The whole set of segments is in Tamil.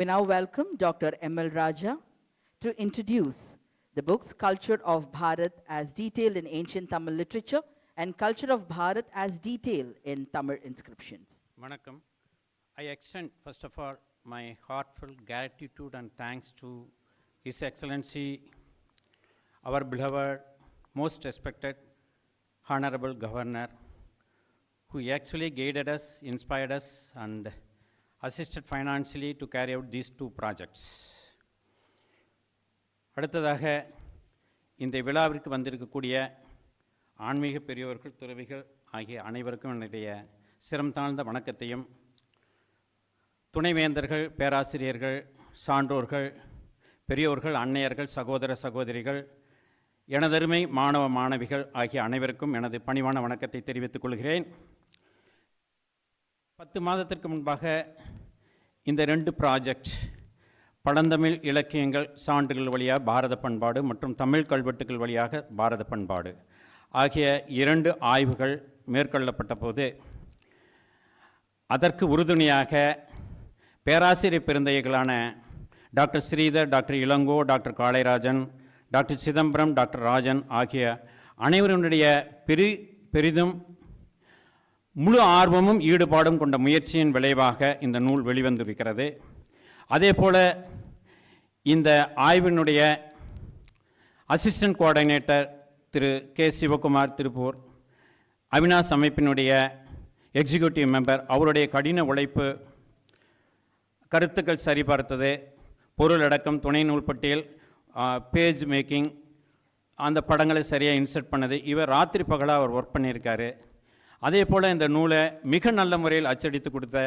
We now welcome Dr. M.L. Raja to introduce the books Culture of Bharat as detailed in ancient Tamil literature and Culture of Bharat as detailed in Tamil inscriptions. Vanakkam. I extend first of all my heartfelt gratitude and thanks to His Excellency, our beloved, most respected, Honorable Governor, who actually guided us, inspired us, and assisted financially to carry out these two projects. அடுத்ததாக இந்த விழாவிற்கு வந்திருக்கக்கூடிய ஆன்மீக பெரியோர்கள், துறவிகள் ஆகிய அனைவருக்கும் என்னுடைய சிரம் தாழ்ந்த வணக்கத்தையும், துணைவேந்தர்கள், பேராசிரியர்கள், சான்றோர்கள், பெரியோர்கள், அன்னையர்கள், சகோதர சகோதரிகள், எனதருமை மாணவ மாணவிகள் ஆகிய அனைவருக்கும் எனது பணிவான வணக்கத்தை தெரிவித்துக் கொள்கிறேன். 10 மாதத்திற்கு முன்பாக இந்த 2 ப்ராஜெக்ட், பழந்தமிழ் இலக்கியங்கள் சான்றுகள் வழியாக பாரத பண்பாடு மற்றும் தமிழ் கல்வெட்டுகள் வழியாக பாரத பண்பாடு ஆகிய 2 ஆய்வுகள் மேற்கொள்ளப்பட்ட போது அதற்கு உறுதுணையாக பேராசிரியர் பெருந்தைகளான doctor Sridhar, doctor Ilango, doctor Kalairajan, doctor Chidambaram, doctor Rajan ஆகிய அனைவருடைய பெரிதும் முழு ஆர்வமும் ஈடுபாடும் கொண்ட முயற்சியின் விளைவாக இந்த நூல் வெளிவந்திருக்கிறது. அதே போல் இந்த ஆய்வினுடைய அசிஸ்டன்ட் கோஆர்டினேட்டர் திரு கே சிவகுமார் திருப்பூர், அவினாஷ் அமைப்பினுடைய எக்ஸிக்யூட்டிவ் மெம்பர், அவருடைய கடின உழைப்பு, கருத்துக்கள் சரிபார்த்தது, பொருளடக்கம், துணை நூல் பட்டியல், பேஜ் மேக்கிங், அந்த படங்களை சரியாக இன்சர்ட் பண்ணது, இவர் ராத்திரி பகலாக அவர் ஒர்க் பண்ணியிருக்காரு. அதே போல் இந்த நூலை மிக நல்ல முறையில் அச்சடித்து கொடுத்த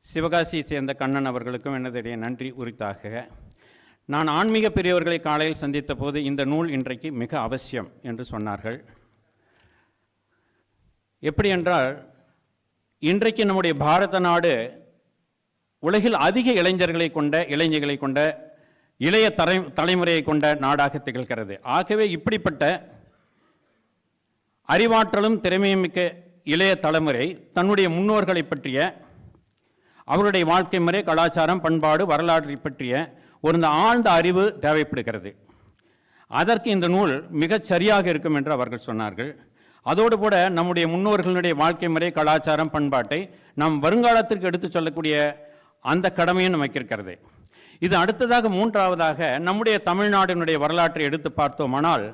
சிவகாசியை சேர்ந்த கண்ணன் அவர்களுக்கும் என்னுடைய நன்றி உரித்தாக. நான் ஆன்மீக பெரியவர்களை காலையில் சந்தித்த போது இந்த நூல் இன்றைக்கு மிக அவசியம் என்று சொன்னார்கள். எப்படி என்றால், இன்றைக்கு நம்முடைய பாரத நாடு உலகில் அதிக இளைஞர்களை கொண்ட, இளைஞர்களை கொண்ட, இளைய தலைமுறையை கொண்ட நாடாக திகழ்கிறது. ஆகவே இப்படிப்பட்ட அறிவாற்றலும் திறமையும் மிக்க இளைய தலைமுறை தன்னுடைய முன்னோர்களை பற்றிய, அவருடைய வாழ்க்கை முறை, கலாச்சாரம், பண்பாடு, வரலாற்றை பற்றிய ஒரு ஆழ்ந்த அறிவு தேவைப்படுகிறது. அதற்கு இந்த நூல் மிகச் சரியாக இருக்கும் என்று அவர்கள் சொன்னார்கள். அதோடு கூட நம்முடைய முன்னோர்களுடைய வாழ்க்கை முறை, கலாச்சாரம், பண்பாட்டை நாம் வருங்காலத்திற்கு எடுத்து சொல்லக்கூடிய அந்த கடமையும் நமக்கு இருக்கிறது. இது அடுத்ததாக 3ஆவதாக நம்முடைய தமிழ்நாட்டினுடைய வரலாற்றை எடுத்து பார்த்தோமானால்,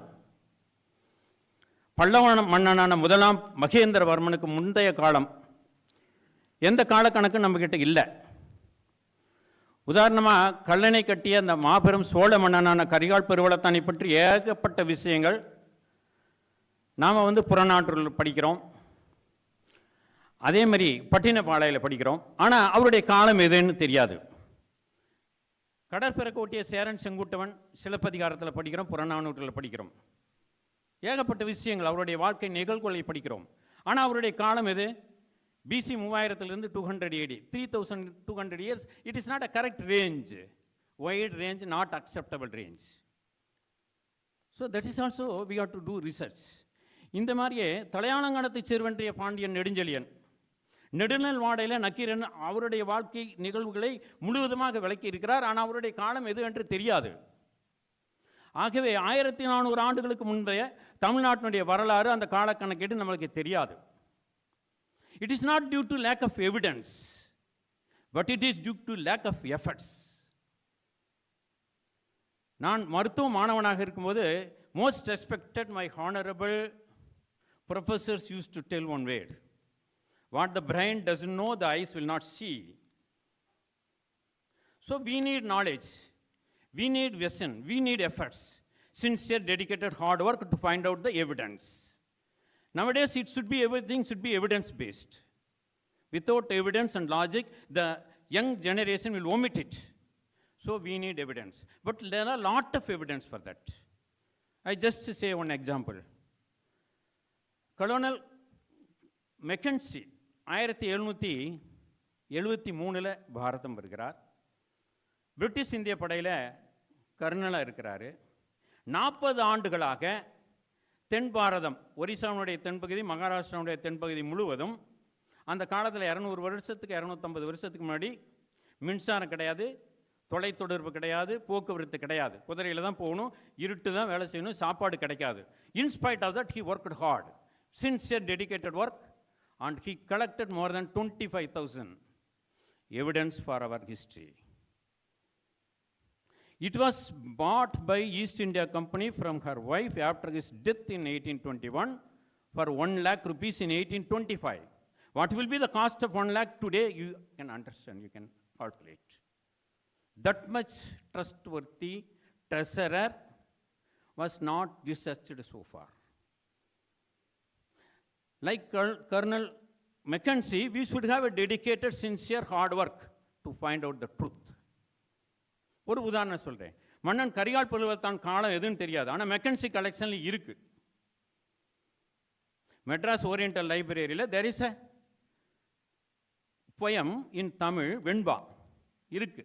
பல்லவ மன்னனான முதலாம் மகேந்திரவர்மனுக்கு முந்தைய காலம் எந்த காலக்கணக்கு நம்மக்கிட்ட இல்லை. உதாரணமாக கல்லணை கட்டிய அந்த மாபெரும் சோழ மன்னனான கரிகால் பெருவளத்தானை பற்றி ஏகப்பட்ட விஷயங்கள் நாம் புறநானூற்றில் படிக்கிறோம், அதே மாதிரி பட்டினப்பாளையில் படிக்கிறோம். ஆனால் அவருடைய காலம் எதுன்னு தெரியாது. கடற்பரப்பு ஒட்டிய சேரன் செங்குட்டுவன் சிலப்பதிகாரத்தில் படிக்கிறோம், புறநானூற்றில் படிக்கிறோம். ஏகப்பட்ட விஷயங்கள், அவருடைய வாழ்க்கை நிகழ்வுகளை படிக்கிறோம். ஆனால் அவருடைய காலம் எது? BC 3000 200 AD, 3200 years. It is not a correct range, wide range, not acceptable range. So that is also we have to do research. இந்த மாதிரியே தலையாளங்கானத்தை சேர்வன்றிய பாண்டியன் நெடுஞ்செழியன், நெடுநல் வாடையில் நக்கீரன் அவருடைய வாழ்க்கை நிகழ்வுகளை முழுவதுமாக விளக்கி இருக்கிறார். ஆனால் அவருடைய காலம் எது என்று தெரியாது. ஆகவே 1400 ஆண்டுகளுக்கு முந்தைய தமிழ்நாட்டினுடைய வரலாறு, அந்த காலக்கணக்கீடு நம்மளுக்கு தெரியாது. It is not due to lack of evidence, but it is due to lack of efforts. நான் மருத்துவ மாணவனாக இருக்கும்போது most respected my honourable professors use to tell one word: what the brain doesn't know, the eyes will not see. So we need knowledge, we need vision, we need efforts, sincere, dedicated, hard work to find out the evidence. Nowadays everything should be evidence based. Without evidence and logic, the young generation will omit it. So we need evidence, but there are a lot of evidence for that. I just say one example. Colonel McKinsey 1773 பாரதம் வருகிறார். பிரிட்டிஷ் இந்திய படையில் கர்னலாக இருக்கிறார். 40 ஆண்டுகளாக தென் பாரதம், ஒரிசாவுடைய தென்பகுதி, மகாராஷ்டிராவுடைய தென்பகுதி முழுவதும் அந்த காலத்தில் 200 வருஷத்துக்கு 250 வருஷத்துக்கு முன்னாடி மின்சாரம் கிடையாது, தொலைத்தொடர்பு கிடையாது, போக்குவரத்து கிடையாது, குதிரையில் தான் போகணும், இருட்டு தான் வேலை செய்யணும், சாப்பாடு கிடைக்காது. In spite of that he worked hard, sincere dedicated work, and he collected more than 25,000 evidence for our history. It was bought by East India Company from her wife after his death in 1821 for 1 lakh rupees in 1825. What will be the cost of 1 lakh today? You can understand, you can calculate. That much trustworthy treasurer was not researched so far. Like Colonel Mackenzie, we should have a dedicated, sincere, hard work to find out the truth. ஒரு உதாரணம் சொல்கிறேன். மன்னன் கரிகால் பருவத்தான் காலம் எதுன்னு தெரியாது, ஆனால் மெக்கன்சி கலெக்ஷனில் இருக்கு. மெட்ராஸ் ஓரியண்டல் லைப்ரரியில் there is a poem in Tamil, வெண்பா இருக்கு.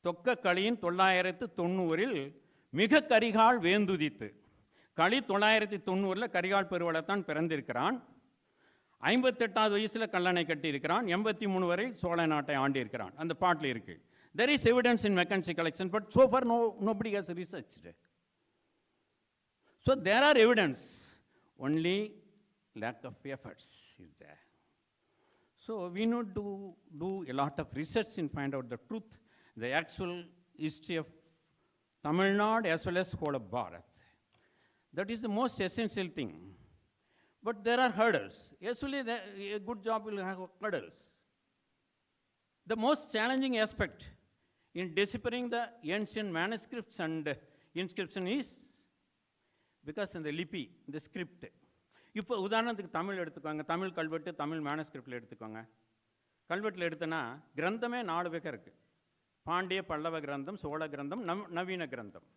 தொக்க களியின் 990 மிக கரிகால் வேந்துதித்து. களி 990 கரிகால் பெருவளத்தான் பிறந்திருக்கிறான். 58வது வயசில் கல்லணை கட்டியிருக்கிறான். 83 வரை சோழ நாட்டை ஆண்டியிருக்கிறான். அந்த பாட்டில் இருக்கு. There is evidence in Mackenzie collection, but so far nobody has researched. So there are evidence, only lack of efforts is there. So we need to do a lot of research and find out the truth, the actual history of Tamil Nadu as well as whole of Bharat. That is the most essential thing. But there are hurdles. Usually a good job will have hurdles. The most challenging aspect in deciphering the ancient manuscripts and inscription is because in the lipi, the script. இப்போ உதாரணத்துக்கு தமிழ் எடுத்துக்கோங்க, தமிழ் கல்வெட்டு, தமிழ் மேனஸ்கிரிப்டில் எடுத்துக்கோங்க. கல்வெட்டில் எடுத்தனா கிரந்தமே 4 வகை இருக்குது. பாண்டிய பல்லவ கிரந்தம், சோழ கிரந்தம், நவீன கிரந்தம்.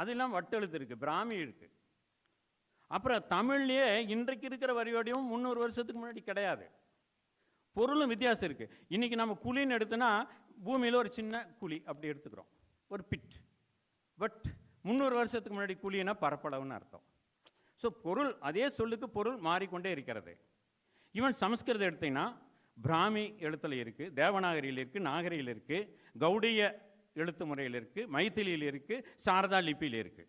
அதெல்லாம் வட்டெழுத்து இருக்குது, பிராமி இருக்குது. அப்புறம் தமிழ்லேயே இன்றைக்கு இருக்கிற வரியோடையும் 300 வருஷத்துக்கு முன்னாடி கிடையாது. பொருளும் வித்தியாசம் இருக்குது. இன்றைக்கி நம்ம குழின்னு எடுத்தோன்னா பூமியில் ஒரு சின்ன குழி அப்படி எடுத்துக்கிறோம், ஒரு பிட். பட் 300 வருஷத்துக்கு முன்னாடி குழின்னா பரப்பளவுன்னு அர்த்தம். ஸோ பொருள், அதே சொல்லுக்கு பொருள் மாறிக்கொண்டே இருக்கிறது. ஈவன் சமஸ்கிருதம் எடுத்தீங்கன்னா பிராமி எழுத்தில் இருக்குது, தேவநாகரியில் இருக்குது, நாகரியில் இருக்குது, கௌடிய எழுத்து முறையில் இருக்குது, மைத்திலியில் இருக்குது, சாரதா லிபியில் இருக்குது.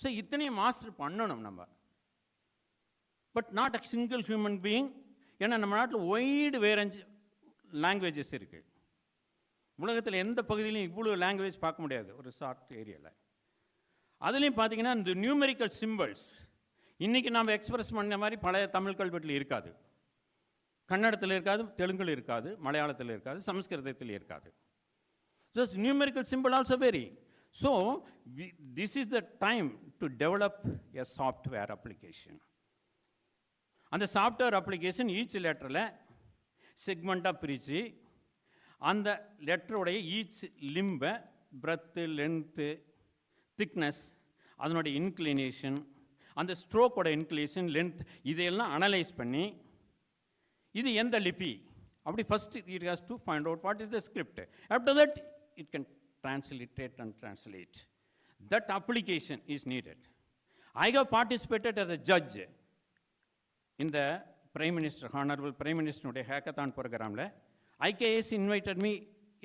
ஸோ இத்தனையும் மாஸ்டர் பண்ணணும் நம்ம. But not a single human being. ஏன்னா நம்ம நாட்டில் ஒய்டு வேரஞ்சு லாங்குவேஜஸ் இருக்குது. உலகத்தில் எந்த பகுதியிலையும் இவ்வளோ லாங்குவேஜ் பார்க்க முடியாது ஒரு ஷார்ட் ஏரியாவில். அதுலேயும் பார்த்தீங்கன்னா இந்த நியூமெரிக்கல் சிம்பிள்ஸ் இன்றைக்கி நாம் எக்ஸ்பிரஸ் பண்ண மாதிரி பழைய தமிழ் கல்வெட்டில் இருக்காது. கன்னடத்தில் இருக்காது, தெலுங்கில் இருக்காது, மலையாளத்தில் இருக்காது, சமஸ்கிருதத்தில் இருக்காது. So numerical simple also very. So, this is the time to develop a software application. And the software application, each letter segment of பிரிச்சு அந்த லெட்டருடைய each limb, breadth, length, thickness, அதனுடைய inclination, அந்த ஸ்ட்ரோக்கோட inclination, length, இதையெல்லாம் அனலைஸ் பண்ணி இது எந்த லிபி அப்படி first it has to find out what is the script. After that it can transliterate and translate. That application is needed. I have participated as a judge in the Prime Minister, Honorable Prime Minister hackathon program. IKS invited me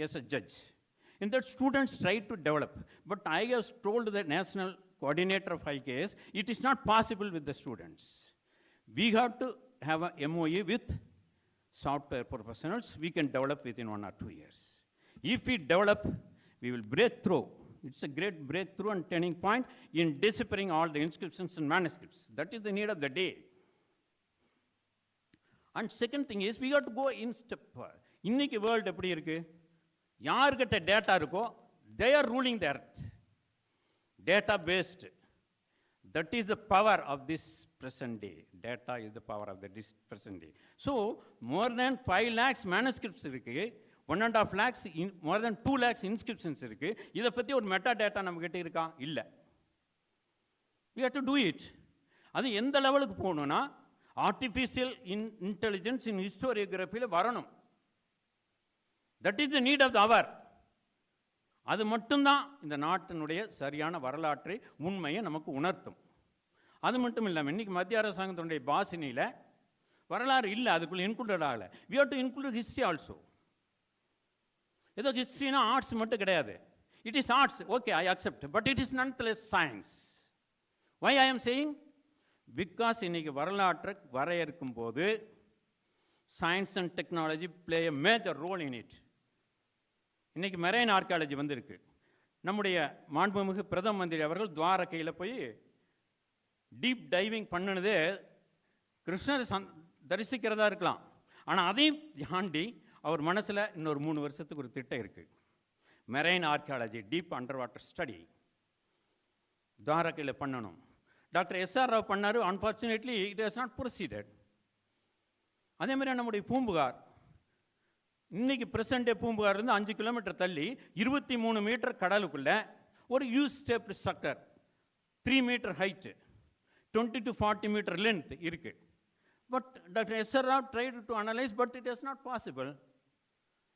as a judge. In that students tried to develop, but I have told the national coordinator of IKS, it is not possible with the students. We have to have a MOE with software professionals. We can develop within 1 or 2 years. If we develop, we will break through. It's a great breakthrough and turning point in deciphering all the inscriptions and manuscripts. That is the need of the day. And second thing is, we have to go in step. இன்னைக்கு வேர்ல்டு எப்படி இருக்கு? யார்கிட்ட டேட்டா இருக்கோ they are ruling the earth. Data based. That is the power of this present day. Data is the power of the present day. So more than 5 lakhs manuscripts இருக்கு. 1.5 lakhs, more than 2 lakhs inscriptions இருக்கு. இதை பற்றி ஒரு மெட்டா டேட்டா நம்மகிட்ட இருக்கா? இல்லை. We have to do it. அது எந்த லெவலுக்கு போகணும்னா ஆர்டிஃபிஷியல் இன்டெலிஜென்ஸ் இன் ஹிஸ்டோரியோகிராஃபியில் வரணும். That is the need of the hour. அது மட்டும்தான் இந்த நாட்டினுடைய சரியான வரலாற்றை உண்மையை நமக்கு உணர்த்தும். அது மட்டும் இல்லாமல் இன்றைக்கி மத்திய அரசாங்கத்தினுடைய பாசினியில் வரலாறு இல்லை, அதுக்குள்ளே இன்க்ளூடட் ஆகலை. We have to include history also. ஏதோ ஹிஸ்ட்ரினா ஆர்ட்ஸ் மட்டும் கிடையாது. It is arts, okay, I accept, but it is nonetheless science. Why I am saying? Because இன்னைக்கு வரலாற்றை வரையறுக்கும் போது science and technology play a major role in it. இன்னைக்கு மெரைன் ஆர்கியாலஜி வந்திருக்கு. நம்முடைய மாண்புமிகு பிரதம மந்திரி அவர்கள் துவாரகையில் போய் டீப் டைவிங் பண்ணினதே கிருஷ்ணர் தரிசிக்கிறதா இருக்கலாம், ஆனால் அதையும் தாண்டி அவர் மனசில் இன்னொரு 3 வருஷத்துக்கு ஒரு திட்டம் இருக்குது. Marine archaeology, deep under water study துவாரகையில் பண்ணணும். டாக்டர் எஸ்ஆர் ராவ் பண்ணார். Unfortunately it has not proceeded. அதே மாதிரி நம்முடைய பூம்புகார், இன்னைக்கு பிரசன்ட் டே பூம்புகார் இருந்து 5 கிலோமீட்டர் தள்ளி 23 மீட்டர் கடலுக்குள்ள ஒரு U stepped structure, 3 metre height, 20 to 40 metre length இருக்கு. But doctor SR Rao tried to analyse, but it is not possible.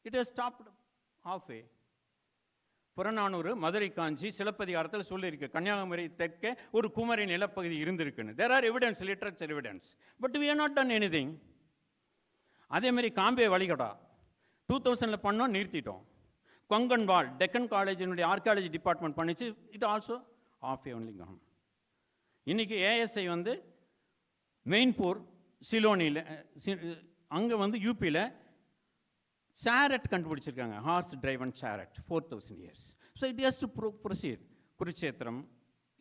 It has stopped halfway. Purananuru, Madurai Kanchi, சிலப்பதிகாரத்தில் சொல்லியிருக்கு கன்னியாகுமரி தெற்கே ஒரு குமரி நிலப்பகுதி இருந்திருக்குன்னு. There are evidence, literature evidence, but we are not done anything. அதேமாதிரி காம்பே வளைகுடா 2000 பண்ணோம், நிறுத்திட்டோம். கொங்கன் வால், டெக்கன் காலேஜினுடைய ஆர்கியாலஜி டிபார்ட்மெண்ட் பண்ணிச்சு, it also halfway only gone. இன்னைக்கு ஏஎஸ்ஐ வந்து மெயின்பூர் சிலோனியில், அங்கே வந்து யூபியில் சேரட் கண்டுபிடிச்சிருக்காங்க, horse driven chariot, 4000 years. So it has to proceed. Kurukshetra,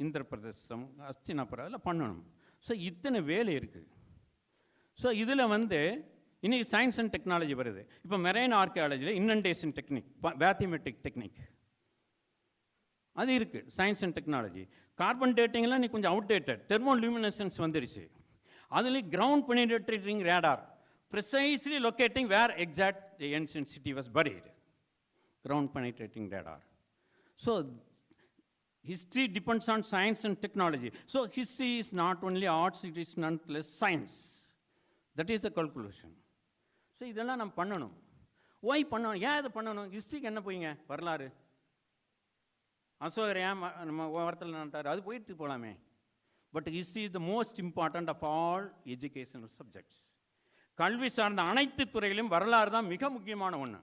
Indraprastha, Hastinapur எல்லாம் பண்ணணும். ஸோ இத்தனை வேலை இருக்குது. ஸோ இதில் வந்து இன்றைக்கி சயின்ஸ் அண்ட் டெக்னாலஜி வருது. இப்போ மெரைன் ஆர்கியாலஜியில் இன்னண்டேஷன் டெக்னிக், பேத்திமெட்ரிக் டெக்னிக் அது இருக்குது. Science and technology. கார்பன் டேட்டிங்லாம் நீ கொஞ்சம் அவுடேட்டட். தெர்மோலூமினசன்ஸ் வந்துருச்சு. அதுலேயும் ground penetrating radar, precisely locating where exact the ancient city was buried. Ground penetrating radar. So history depends on science and technology. So history is not only arts, it is nonetheless science. That is the conclusion. So இதெல்லாம் நம்ம பண்ணணும். Why பண்ணணும்? ஏன் இதை பண்ணணும்? ஹிஸ்ட்ரிக்கு என்ன போய்ங்க வரலாறு? அசோகர் ஏன் நம்ம வாரத்தில் நட்டார், அது போயிட்டு போகலாமே. But history is the most important of all educational subjects. கல்வி சார்ந்த அனைத்து துறையிலும் வரலாறு தான் மிக முக்கியமான ஒன்று.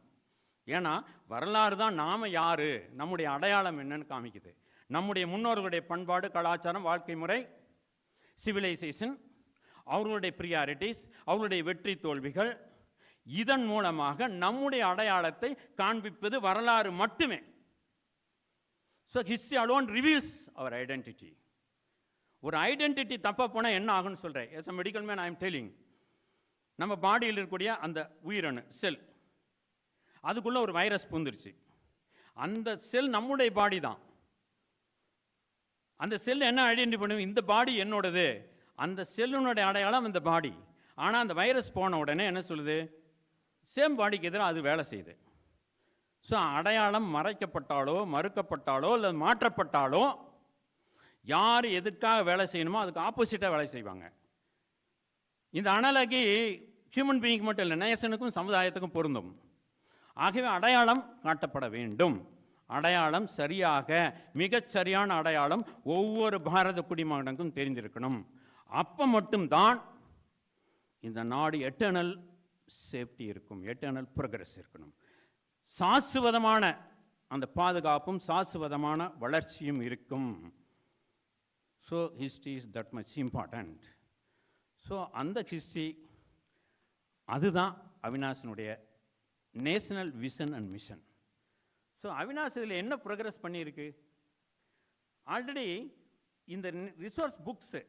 ஏன்னா வரலாறு தான் நாம் யார், நம்முடைய அடையாளம் என்னன்னு காமிக்குது. நம்முடைய முன்னோர்களுடைய பண்பாடு, கலாச்சாரம், வாழ்க்கை முறை, சிவிலைசேஷன், அவர்களுடைய ப்ரியாரிட்டிஸ், அவர்களுடைய வெற்றி தோல்விகள், இதன் மூலமாக நம்முடைய அடையாளத்தை காண்பிப்பது வரலாறு மட்டுமே. So history alone reveals our identity. ஒரு ஐடென்டிட்டி தப்பாக போனால் என்ன ஆகுன்னு சொல்கிறேன். As a medical man I am telling. நம்ம பாடியில் இருக்கக்கூடிய அந்த உயிரணு செல், அதுக்குள்ளே ஒரு வைரஸ் பூந்துருச்சு. அந்த செல் நம்முடைய பாடி தான். அந்த செல் என்ன ஐடென்டிஃபை பண்ணும்? இந்த பாடி என்னோடது. அந்த செல்லுனுடைய அடையாளம் இந்த பாடி. ஆனால் அந்த வைரஸ் போன உடனே என்ன சொல்லுது? சேம் பாடிக்கு எதிராக அது வேலை செய்யுது. ஸோ அடையாளம் மறைக்கப்பட்டாலோ, மறுக்கப்பட்டாலோ, இல்லை மாற்றப்பட்டாலோ, யார் எதுக்காக வேலை செய்யணுமோ அதுக்கு ஆப்போசிட்டாக வேலை செய்வாங்க. இந்த அனலகி ஹியூமன் பீயிங் மட்டும் இல்லை, நேசனுக்கும் சமுதாயத்துக்கும் பொருந்தும். ஆகவே அடையாளம் காட்டப்பட வேண்டும். அடையாளம் சரியாக, மிகச்சரியான அடையாளம் ஒவ்வொரு பாரத குடிமகனுக்கும் தெரிந்திருக்கணும். அப்போ மட்டும்தான் இந்த நாடு எட்டர்னல் சேஃப்டி இருக்கும், எட்டர்னல் ப்ரோக்ரஸ் இருக்கணும். சாஸ்வதமான அந்த பாதுகாப்பும் சாஸ்வதமான வளர்ச்சியும் இருக்கும். So history is that much important. So அந்த ஹிஸ்ட்ரி அதுதான் அவினாஷனுடைய national vision and mission. So Avinash இதில் என்ன ப்ரோக்ரஸ் பண்ணியிருக்கு? ஆல்ரெடி இந்த ரிசோர்ஸ் புக்ஸு,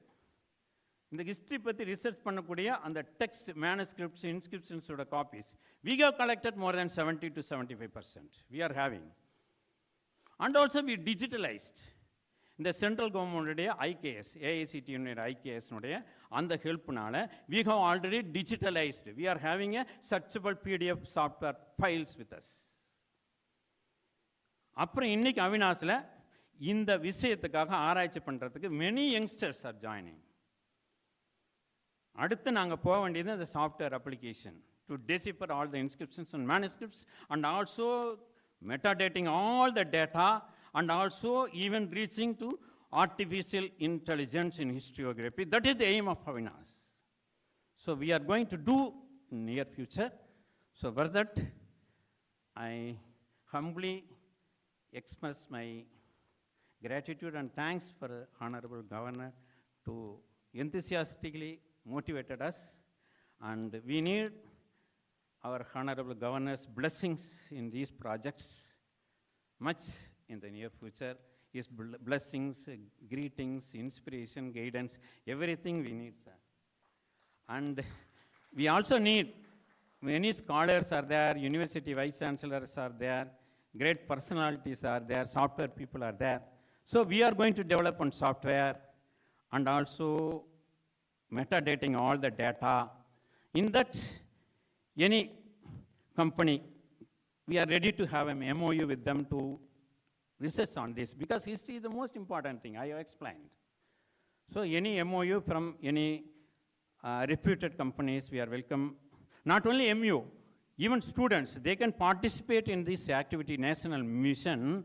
இந்த ஹிஸ்ட்ரி பற்றி ரிசர்ச் பண்ணக்கூடிய அந்த டெக்ஸ்ட், மேனுஸ்கிரிப்ட்ஸ், இன்ஸ்கிரிப்ஷன்ஸோட copies we have collected more than 70 to 75%. We are having. And also we digitalized. இந்த சென்ட்ரல் கவர்மெண்ட்டுடைய ஐகேஎஸ், ஏஐசிடியுடைய ஐகேஎஸ்னுடைய அந்த ஹெல்ப்னால we have already digitalized. We are having a searchable PDF software files with us. அப்புறம் இன்னைக்கு அவினாஷில் இந்த விஷயத்துக்காக ஆராய்ச்சி பண்ணுறதுக்கு many youngsters are joining. அடுத்து நாங்கள் போக வேண்டியது அந்த software application to decipher all the inscriptions and manuscripts and also metadating all the data and also even reaching to artificial intelligence in historiography. That is the aim of Avinash. So we are going to do in near future. So for that I humbly express my gratitude and thanks for Honorable Governor to enthusiastically motivated us, and we need our Honorable Governor's blessings in these projects much in the near future. His blessings, greetings, inspiration, guidance, everything we need, sir. And we also need, many scholars are there, university vice chancellors are there, great personalities are there, software people are there. So we are going to develop on software and also metadating all the data. In that, any company, we are ready to have an MOU with them to research on this, because history is the most important thing, I have explained. So any MOU from any reputed companies, we are welcome. Not only MU, even students, they can participate in this activity, national mission,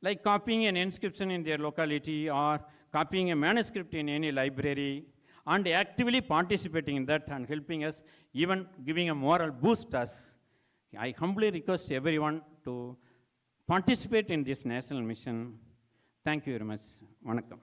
like copying an inscription in their locality or copying a manuscript in any library, and actively participating in that and helping us, even giving a moral boost us. I humbly request everyone to participate in this national mission. Thank you very much. Vanakkam.